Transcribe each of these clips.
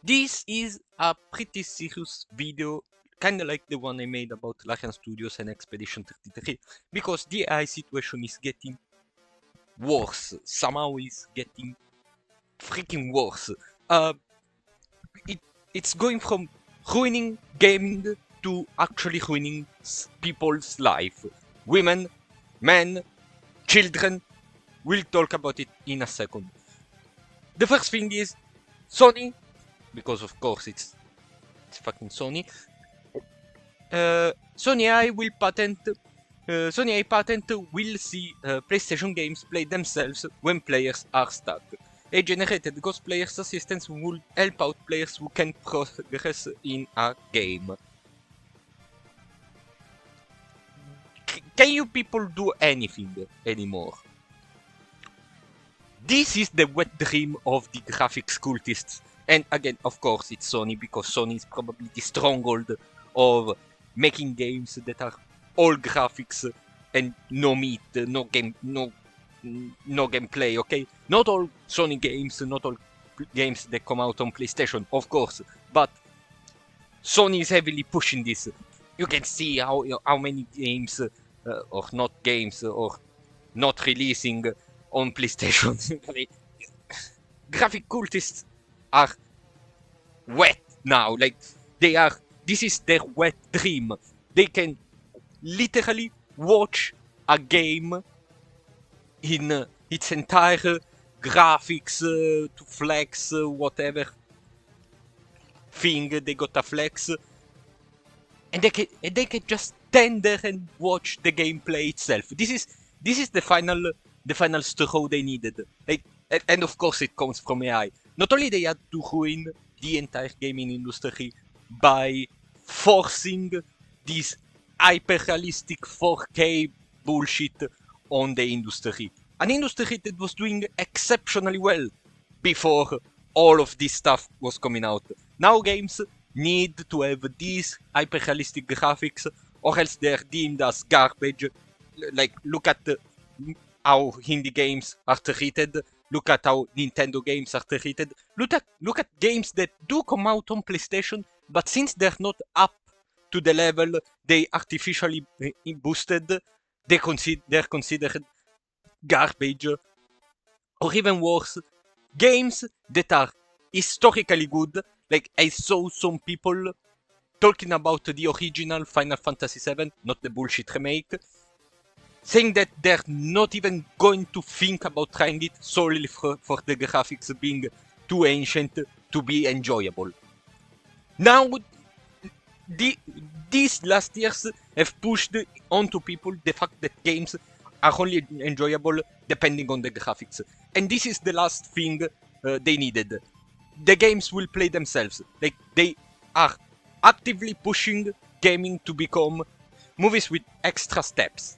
This is a pretty serious video, kinda like the one I made about Larian Studios and Expedition 33, because the AI situation is getting worse. Somehow is getting freaking worse. Uh, it it's going from ruining gaming to actually ruining people's life. Women, men, children. We'll talk about it in a second. The first thing is Sony, because of course it's fucking Sony. Sony AI will patent. Sony AI patent will see PlayStation games play themselves when players are stuck. A generated Ghost Players Assistance will help out players who can progress in a game. Can you people do anything anymore? This is the wet dream of the graphics cultists. And again, of course, it's Sony, because Sony is probably the stronghold of making games that are all graphics and no meat, no gameplay, okay? Not all Sony games, not all games that come out on PlayStation, of course, but Sony is heavily pushing this. You can see how many games, or not games, or not releasing on PlayStation. Graphic cultists are wet now. Like, this is their wet dream. They can literally watch a game in its entire graphics to flex, whatever thing they got to flex, and they can just stand there and watch the gameplay itself. This is the final straw they needed. Like, and of course it comes from AI. Not only they had to ruin the entire gaming industry by forcing this hyper-realistic 4K bullshit on the industry. An industry that was doing exceptionally well before all of this stuff was coming out. Now games need to have these hyper-realistic graphics, or else they're deemed as garbage. Like, look at how indie games are treated. Look at how Nintendo games are treated. Look at games that do come out on PlayStation, but since they're not up to the level they artificially boosted, they're considered garbage. Or even worse, games that are historically good. Like, I saw some people talking about the original Final Fantasy VII, not the bullshit remake, saying that they're not even going to think about trying it solely for the graphics being too ancient to be enjoyable. Now, these last years have pushed onto people the fact that games are only enjoyable depending on the graphics. And this is the last thing they needed. The games will play themselves. Like, they are actively pushing gaming to become movies with extra steps,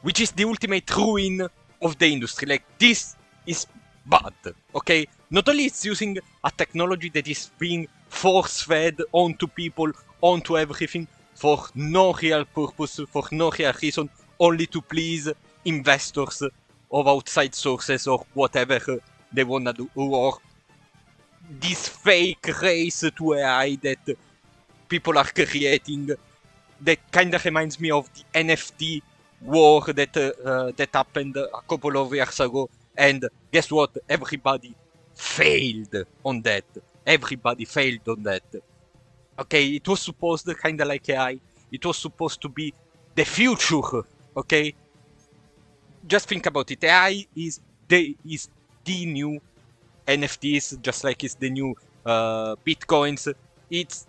which is the ultimate ruin of the industry. Like, this is bad, okay? Not only it's using a technology that is being force-fed onto people, onto everything, for no real purpose, for no real reason, only to please investors of outside sources or whatever they wanna do, or this fake race to AI that people are creating that kinda reminds me of the NFT war that happened a couple of years ago, and guess what? Everybody failed on that. Everybody failed on that. Okay, it was supposed, kinda like AI, it was supposed to be the future, okay? Just think about it. AI is the new NFTs, just like it's the new Bitcoins. It's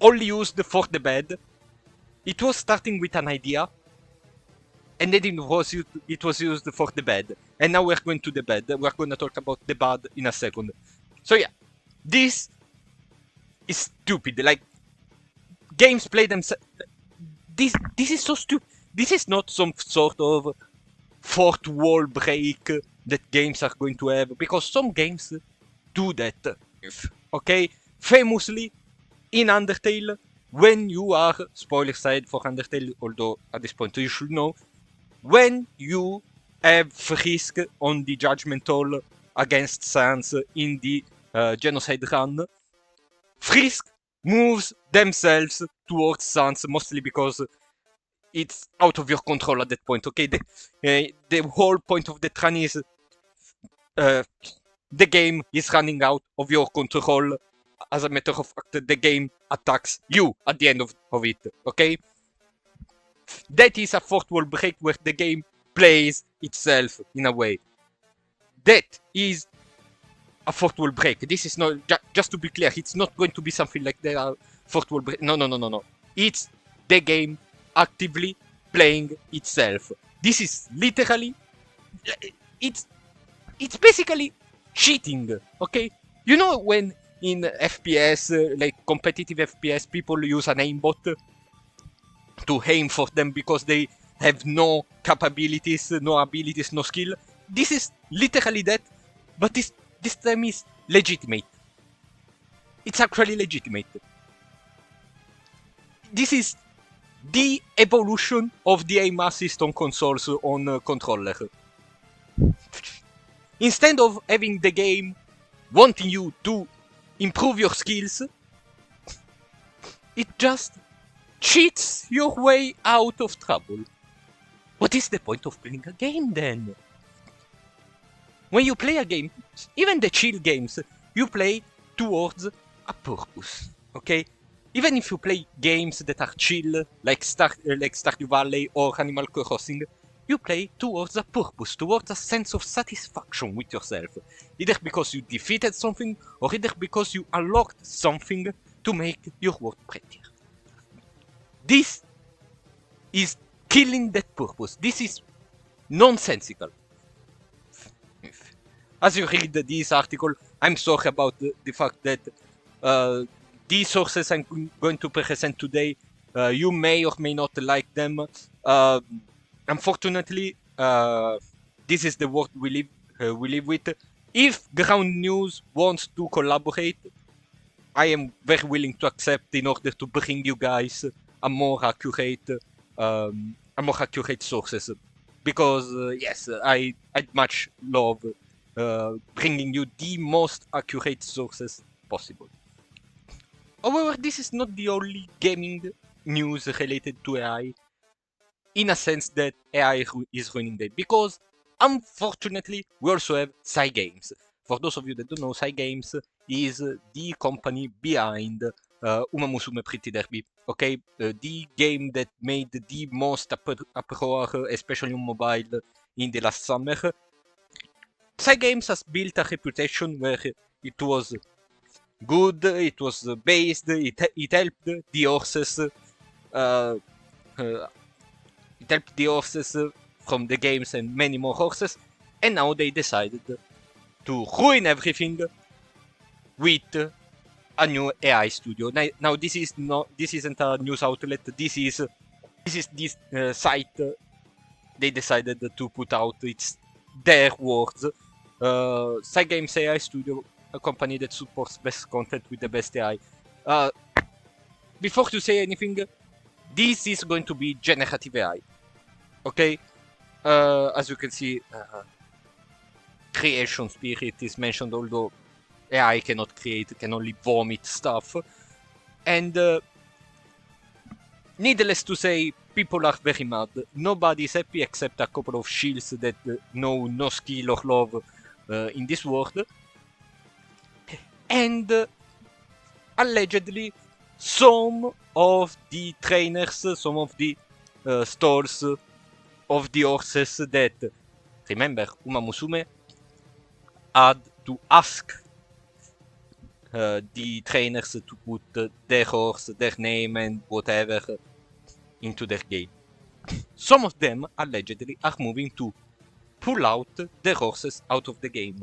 only used for the bad. It was starting with an idea, and then it was used for the bad. And now we're going to the bad. We're going to talk about the bad in a second. So yeah, this is stupid. Like, games play themselves. This is so stupid. This is not some sort of fourth wall break that games are going to have, because some games do that. Okay, famously in Undertale, when you are, spoiler side for Undertale, although at this point you should know, when you have Frisk on the Judgment Hall against Sans in the genocide run, Frisk moves themselves towards Sans, mostly because it's out of your control at that point, okay? The whole point of the run is the game is running out of your control. As a matter of fact, the game attacks you at the end of it, okay? That is a fourth wall break where the game plays itself in a way. That is a fourth wall break. This is not, just to be clear, it's not going to be something like the fourth wall break. No. It's the game actively playing itself. This is literally, it's basically cheating, okay? You know when in FPS, like competitive FPS, people use an aimbot to aim for them because they have no capabilities, no abilities, no skill. This is literally that, but this time is legitimate. It's actually legitimate. This is the evolution of the aim assist on consoles on controller. Instead of having the game wanting you to improve your skills, it just cheats your way out of trouble. What is the point of playing a game then? When you play a game, even the chill games, you play towards a purpose, okay? Even if you play games that are chill, like Stardew Valley or Animal Crossing, you play towards a purpose, towards a sense of satisfaction with yourself. Either because you defeated something, or either because you unlocked something to make your world prettier. This is killing that purpose. This is nonsensical. As you read this article, I'm sorry about the fact that these sources I'm going to present today, you may or may not like them. Unfortunately, this is the world we live with. If Ground News wants to collaborate, I am very willing to accept in order to bring you guys a more accurate sources. Because yes, I'd much love bringing you the most accurate sources possible. However, this is not the only gaming news related to AI. In a sense that AI is ruining them. Because, unfortunately, we also have Cygames. For those of you that don't know, Cygames is the company behind Uma Musume Pretty Derby. Okay, the game that made the most uproar, especially on mobile, in the last summer. Cygames has built a reputation where it was good, it was based, it helped the horses. It helped the horses from the games and many more horses, and now they decided to ruin everything with a new AI studio. Now this isn't a news outlet. This is this site they decided to put out. It's their words. Cygames AI Studio, a company that supports best content with the best AI. Before you say anything, this is going to be generative AI. Okay? As you can see, creation spirit is mentioned, although AI cannot create, can only vomit stuff. And needless to say, people are very mad. Nobody is happy except a couple of shields that know no skill or love in this world. And allegedly, some of the trainers, some of the stalls of the horses that, remember, Uma Musume had to ask the trainers to put their horse, their name and whatever into their game. Some of them allegedly are moving to pull out their horses out of the game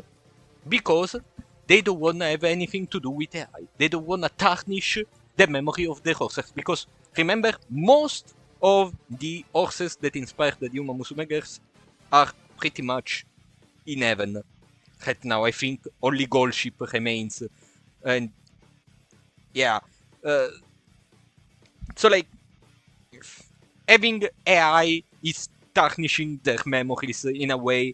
because they don't want to have anything to do with AI. They don't want to tarnish the memory of their horses because remember, most of the horses that inspired the Uma Musume girls are pretty much in heaven right now. I think only Gold Ship remains, and yeah, so like having AI is tarnishing their memories in a way,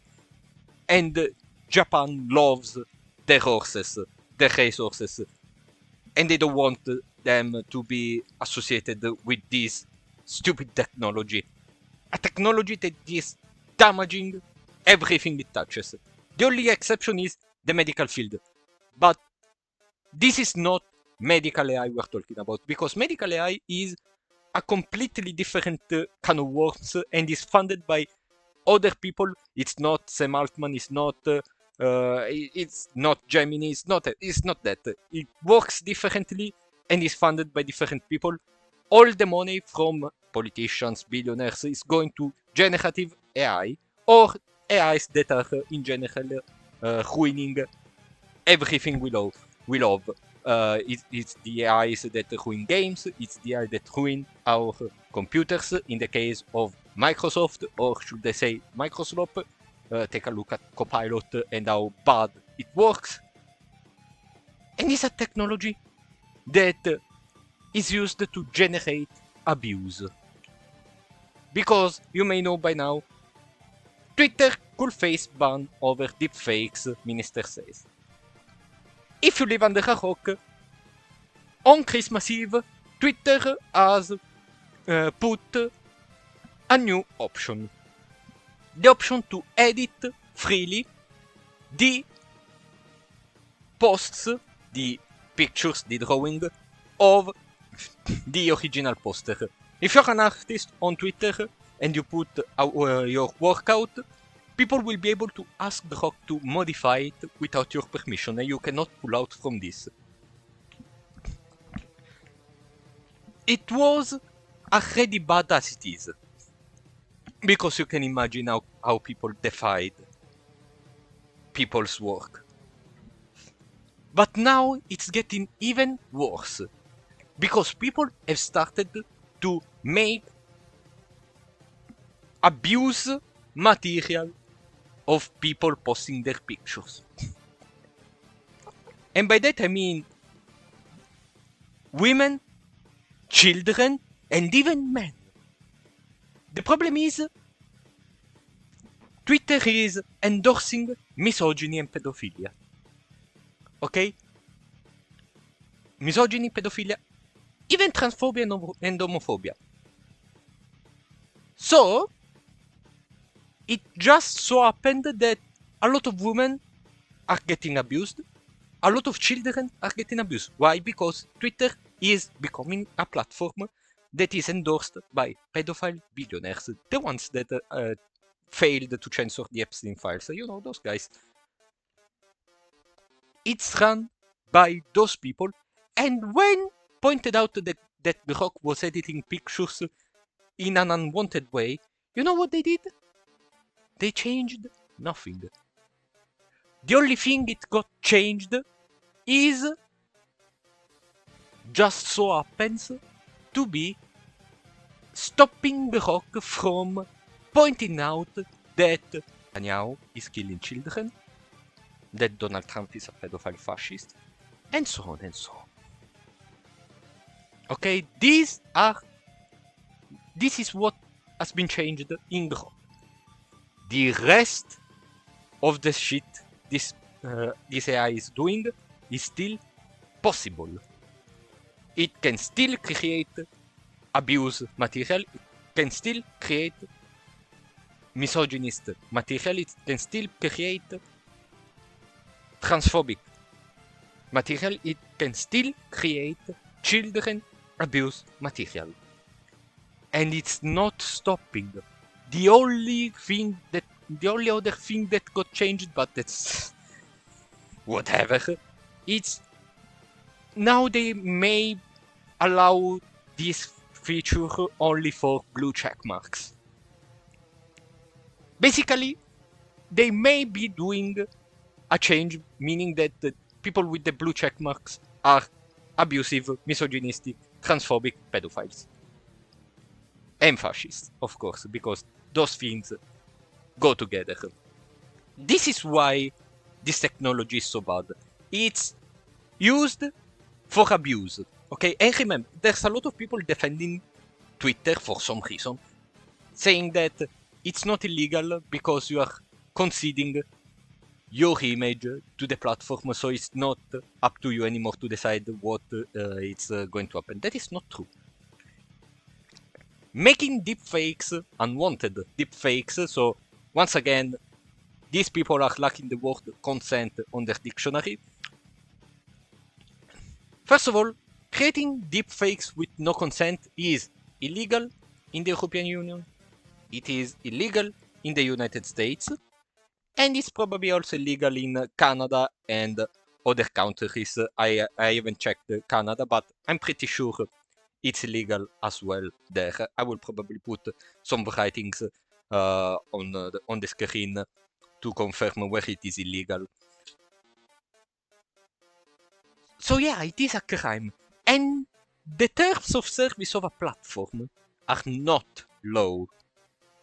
and Japan loves their horses. their resources, and they don't want them to be associated with this stupid technology. A technology that is damaging everything it touches. The only exception is the medical field. But this is not medical AI we're talking about, because medical AI is a completely different kind of works and is funded by other people. It's not Sam Altman, it's not Gemini, it's not that. It works differently and is funded by different people. All the money from politicians, billionaires is going to generative AI or AIs that are in general ruining everything we love. It's the AIs that ruin games, it's the AI that ruin our computers. In the case of Microsoft, or should I say Microsoft, take a look at Copilot and how bad it works. And it's a technology that is used to generate abuse. Because you may know by now, Twitter could face ban over deepfakes, Minister says. If you live under a rock, on Christmas Eve, Twitter has put a new option. The option to edit freely the posts, the pictures, the drawing of the original poster. If you're an artist on Twitter and you put your workout, people will be able to ask Grok to modify it without your permission, and you cannot pull out from this. It was already bad as it is, because you can imagine how people defied people's work. But now it's getting even worse, because people have started to make abuse material of people posting their pictures. And by that I mean women, children, and even men. The problem is Twitter is endorsing misogyny and pedophilia. Okay? Misogyny, pedophilia, even transphobia and homophobia. So, it just so happened that a lot of women are getting abused, a lot of children are getting abused. Why? Because Twitter is becoming a platform that is endorsed by pedophile billionaires, the ones that failed to censor the Epstein files. You know, those guys. It's run by those people, and when pointed out that Grok was editing pictures in an unwanted way, you know what they did? They changed nothing. The only thing it got changed is just so happens to be stopping Grok from pointing out that Netanyahu is killing children, that Donald Trump is a pedophile fascist, and so on and so on. Okay, this is what has been changed in Grok. The rest of the shit this AI is doing is still possible. It can still create abuse material, it can still create misogynist material, it can still create transphobic material, it can still create children abuse material. And it's not stopping. The only other thing that got changed, but that's whatever, it's now they may allow this feature only for blue check marks. Basically, they may be doing a change, meaning that the people with the blue check marks are abusive, misogynistic, transphobic pedophiles. And fascists, of course, because those things go together. This is why this technology is so bad. It's used for abuse. Okay, and remember, there's a lot of people defending Twitter for some reason, saying that it's not illegal because you are conceding your image to the platform, so it's not up to you anymore to decide what it's going to happen. That is not true. Making deepfakes, unwanted deepfakes, so once again, these people are lacking the word consent on their dictionary. First of all, creating deepfakes with no consent is illegal in the European Union, it is illegal in the United States, and it's probably also illegal in Canada and other countries. I haven't checked Canada, but I'm pretty sure it's illegal as well there. I will probably put some writings on the screen to confirm where it is illegal. So yeah, it is a crime. And the terms of service of a platform are not law.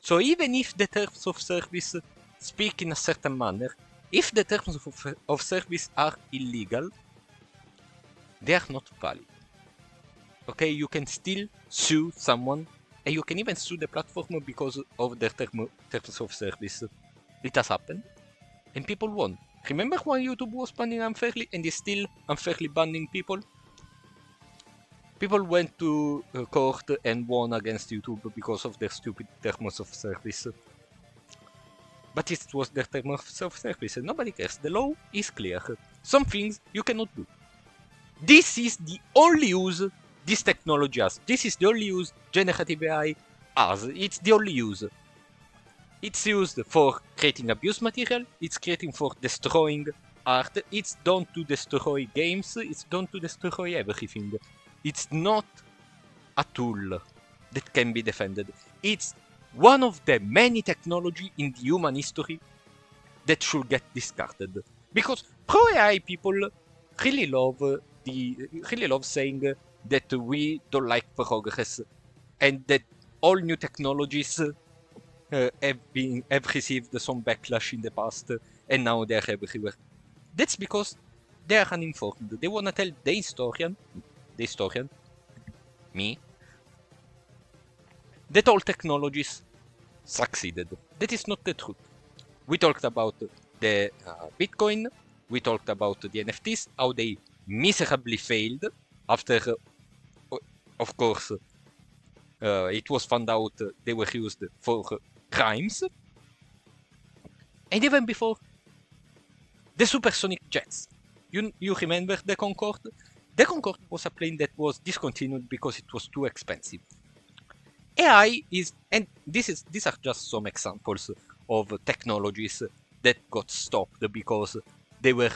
So even if the terms of service speak in a certain manner, if the terms of service are illegal, they are not valid. Okay, you can still sue someone, and you can even sue the platform because of their terms of service. It has happened, and people won. Remember when YouTube was banning unfairly, and is still unfairly banning people? People went to court and won against YouTube because of their stupid terms of service. But it was their terms of service, and nobody cares. The law is clear. Some things you cannot do. This is the only use this technology has. This is the only use generative AI has. It's the only use. It's used for creating abuse material, it's creating for destroying art, it's done to destroy games, it's done to destroy everything. It's not a tool that can be defended. It's one of the many technology in the human history that should get discarded. Because pro-AI people really love saying that we don't like progress and that all new technologies have received some backlash in the past and now they're everywhere. That's because they are uninformed. They wanna tell the historian, me, that all technologies succeeded. That is not the truth. We talked about the Bitcoin, we talked about the NFTs, how they miserably failed after, of course, it was found out they were used for crimes. And even before, the supersonic jets. You remember the Concorde? The Concorde was a plane that was discontinued because it was too expensive. AI is, and these are just some examples of technologies that got stopped because they were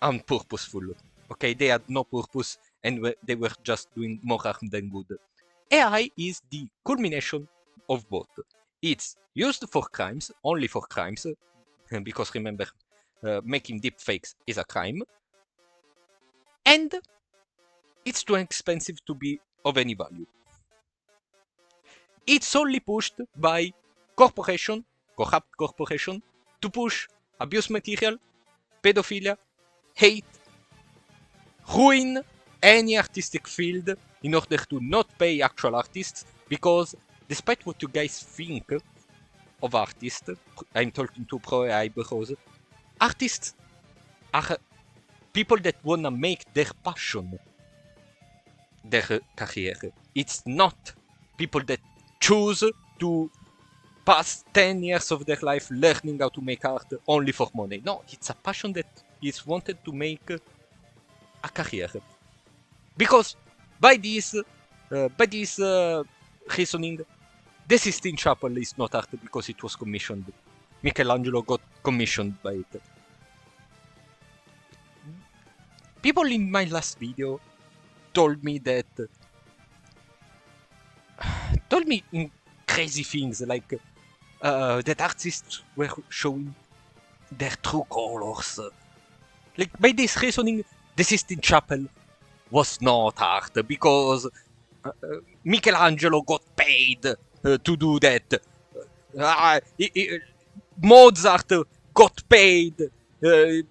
unpurposeful. Okay, they had no purpose and they were just doing more harm than good. AI is the culmination of both. It's used for crimes, only for crimes, because remember, making deepfakes is a crime, and it's too expensive to be of any value. It's only pushed by corporation, corrupt corporation, to push abuse material, pedophilia, hate, ruin any artistic field in order to not pay actual artists, because despite what you guys think of artists, I'm talking to pro-AI bros, artists are people that wanna make their passion their career. It's not people that choose to pass 10 years of their life learning how to make art only for money. No, it's a passion that is wanted to make a career. Because by this reasoning, the Sistine Chapel is not art because it was commissioned. Michelangelo got commissioned by it. People in my last video told me crazy things like that artists were showing their true colors. Like by this reasoning, the Sistine Chapel was not art because Michelangelo got paid to do that. Mozart got paid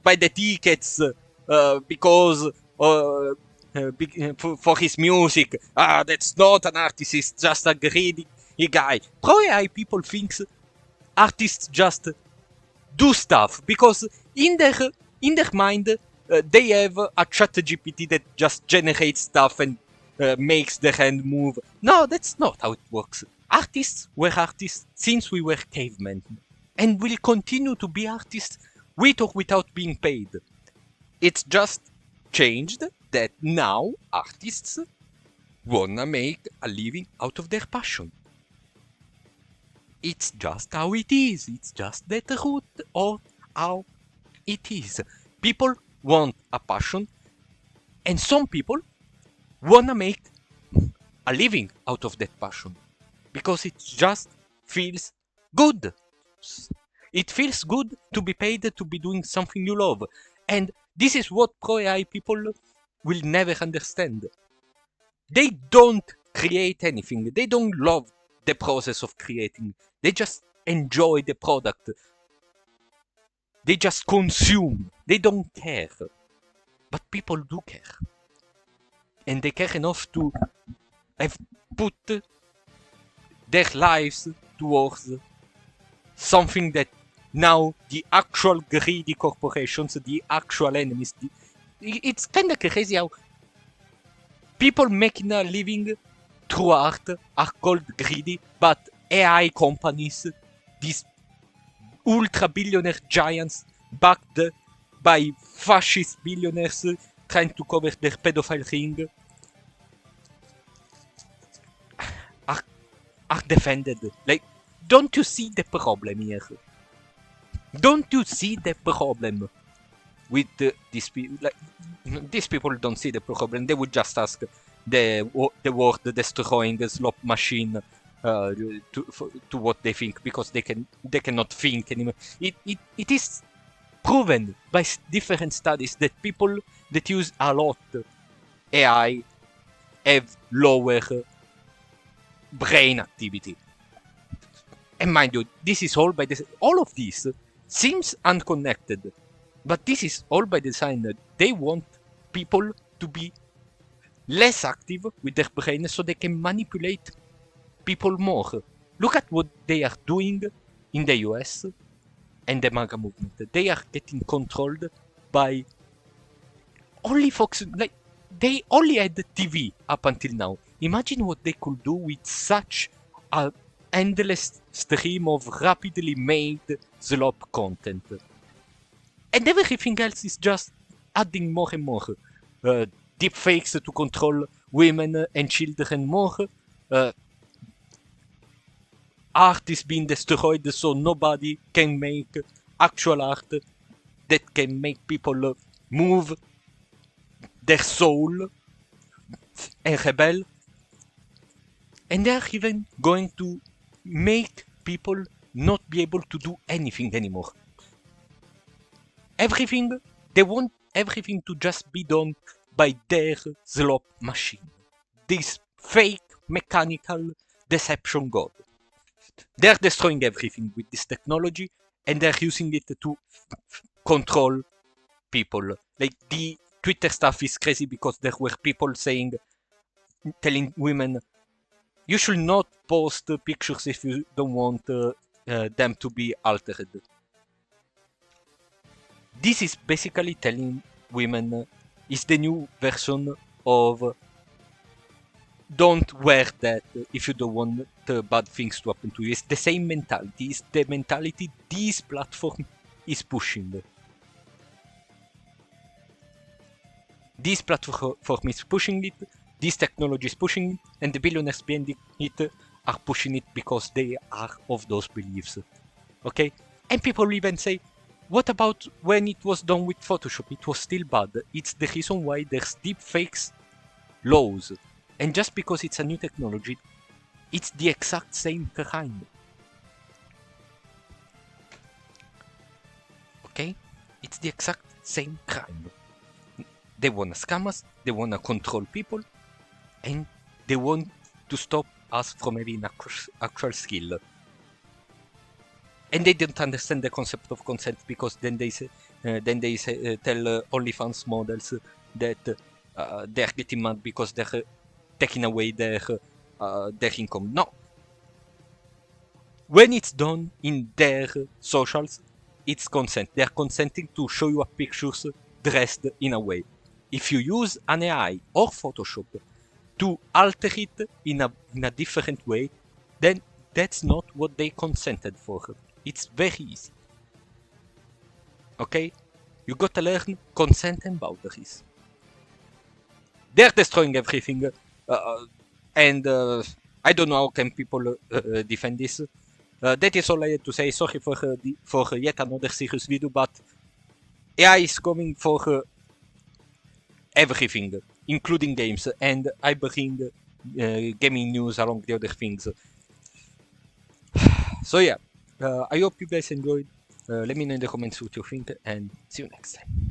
by the tickets because for his music. That's not an artist, he's just a greedy guy. Pro-AI people thinks artists just do stuff, because in their mind they have a chat GPT that just generates stuff and makes the hand move. No, that's not how it works. Artists were artists since we were cavemen, and will continue to be artists with or without being paid. It's just changed that now artists wanna make a living out of their passion. It's just how it is. It's just the truth of how it is. People want a passion, and some people wanna make a living out of that passion because it just feels good. It feels good to be paid to be doing something you love, and this is what pro AI people will never understand. They don't create anything. They don't love the process of creating. They just enjoy the product. They just consume. They don't care. But people do care. And they care enough to have put their lives towards something that now the actual greedy corporations, the actual enemies, it's kind of crazy how people making a living through art are called greedy, but AI companies, these ultra-billionaire giants backed by fascist billionaires trying to cover their pedophile ring, are defended. Like, don't you see the problem here? Don't you see the problem with these people? Like, these people don't see the problem. They would just ask the world destroying slot machine to what they think, because they cannot think anymore. It is proven by different studies that people that use a lot AI have lower brain activity. And mind you, this is all by all of this seems unconnected, but this is all by design. They want people to be less active with their brain so they can manipulate people more. Look at what they are doing in the US and the MAGA movement. They are getting controlled by only folks, like, they only had TV up until now. Imagine what they could do with such an endless stream of rapidly made slop content. And everything else is just adding more and more. Deepfakes to control women and children more. Art is being destroyed so nobody can make actual art that can make people move their soul and rebel. And they are even going to make people not be able to do anything anymore. They want everything to just be done by their slop machine. This fake mechanical deception god. They're destroying everything with this technology, and they're using it to control people. Like, the Twitter stuff is crazy because there were people telling women, you should not post pictures if you don't want them to be altered. This is basically telling women is the new version of don't wear that if you don't want bad things to happen to you. It's the same mentality. It's the mentality this platform is pushing. This platform is pushing it, this technology is pushing it, and the billionaires behind it are pushing it because they are of those beliefs. Okay? And people even say, what about when it was done with Photoshop? It was still bad. It's the reason why there's deepfakes laws. And just because it's a new technology, it's the exact same crime. Okay? It's the exact same crime. They wanna scam us, they wanna control people, and they want to stop us from having actual skill. And they don't understand the concept of consent, because then they tell OnlyFans models that they're getting mad because they're taking away their income. No. When it's done in their socials, it's consent. They're consenting to show you pictures dressed in a way. If you use an AI or Photoshop to alter it in a different way, then that's not what they consented for. It's very easy. Okay? You gotta learn consent and boundaries. They're destroying everything, and I don't know how can people defend this. That is all I had to say. Sorry for yet another serious video, but AI is coming for everything, including games, and I bring gaming news along the other things. So yeah, I hope you guys enjoyed. Let me know in the comments what you think, and see you next time.